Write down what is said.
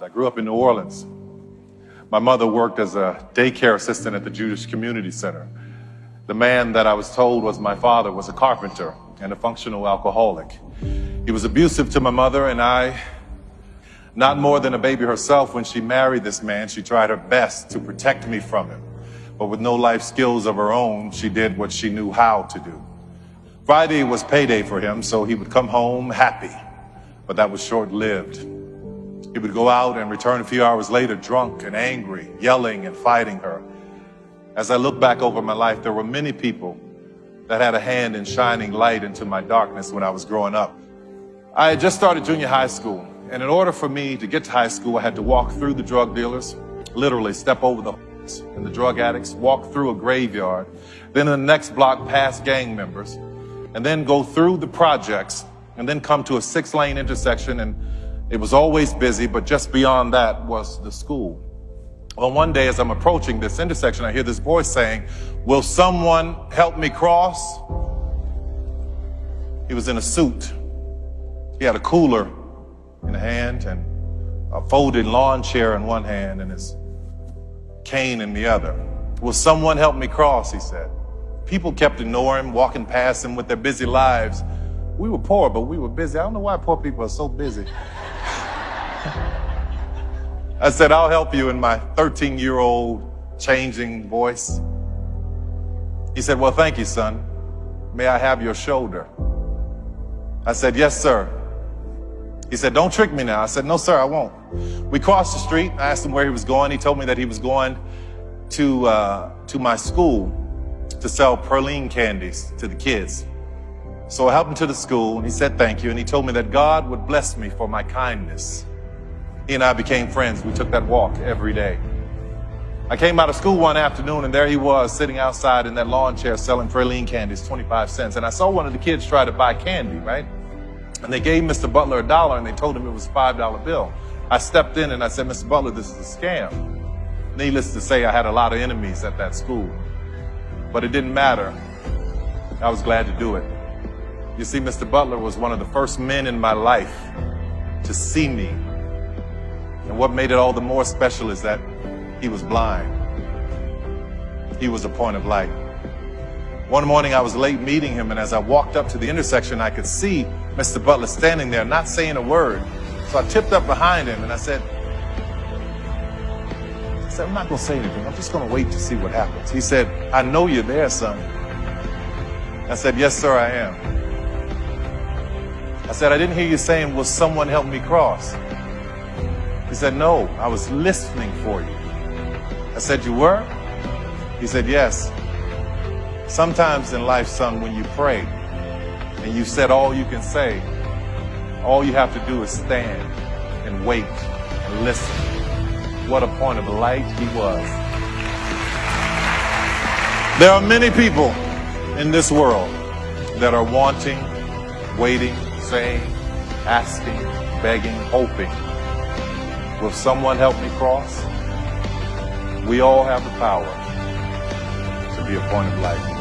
I grew up in New Orleans. My mother worked as a daycare assistant at the Jewish Community Center. The man that I was told was my father was a carpenter and a functional alcoholic. He was abusive to my mother, and not more than a baby herself, when she married this man, she tried her best to protect me from him. But with no life skills of her own, she did what she knew how to do. Friday was payday for him, so he would come home happy, but that was short-lived. He would go out and return a few hours later drunk and angry, yelling and fighting her. As I look back over my life, there were many people that had a hand in shining light into my darkness when I was growing up. I had just started junior high school, and in order for me to get to high school, I had to walk through the drug dealers, literally step over the and the drug addicts, walk through a graveyard, then in the next block past gang members, and then go through the projects, and then come to a 6-lane intersection, and it was always busy, but just beyond that was the school. Well, one day as I'm approaching this intersection, I hear this voice saying, "Will someone help me cross?" He was in a suit. He had a cooler in a hand and a folded lawn chair in one hand and his cane in the other. "Will someone help me cross?" he said. People kept ignoring him, walking past him with their busy lives. We were poor, but we were busy. I don't know why poor people are so busy. I said, "I'll help you," in my 13-year-old changing voice. He said, "Well, thank you, son. May I have your shoulder?" I said, "Yes, sir." He said, "Don't trick me now." I said, "No, sir, I won't." We crossed the street. I asked him where he was going. He told me that he was going to my school to sell praline candies to the kids. So I helped him to the school, and he said thank you, and he told me that God would bless me for my kindness. He and I became friends. We took that walk every day. I came out of school one afternoon, and there he was sitting outside in that lawn chair selling praline candies, 25 cents. And I saw one of the kids try to buy candy, right? And they gave Mr. Butler $1, and they told him it was a $5 bill. I stepped in and I said, "Mr. Butler, this is a scam." Needless to say, I had a lot of enemies at that school, but it didn't matter. I was glad to do it. You see, Mr. Butler was one of the first men in my life to see me. And what made it all the more special is that he was blind. He was a point of light. One morning I was late meeting him, and as I walked up to the intersection, I could see Mr. Butler standing there, not saying a word. So I tipped up behind him and I said, "I'm not gonna say anything. I'm just gonna wait to see what happens." He said, "I know you're there, son." I said, "Yes, sir, I am." I said, "I didn't hear you saying, 'Will someone help me cross?'" He said, "No, I was listening for you." I said, "You were?" He said, "Yes. Sometimes in life, son, when you pray and you said all you can say, all you have to do is stand and wait and listen." What a point of light he was. There are many people in this world that are wanting, waiting, saying, asking, begging, hoping. Will someone help me cross? We all have the power to be a point of light.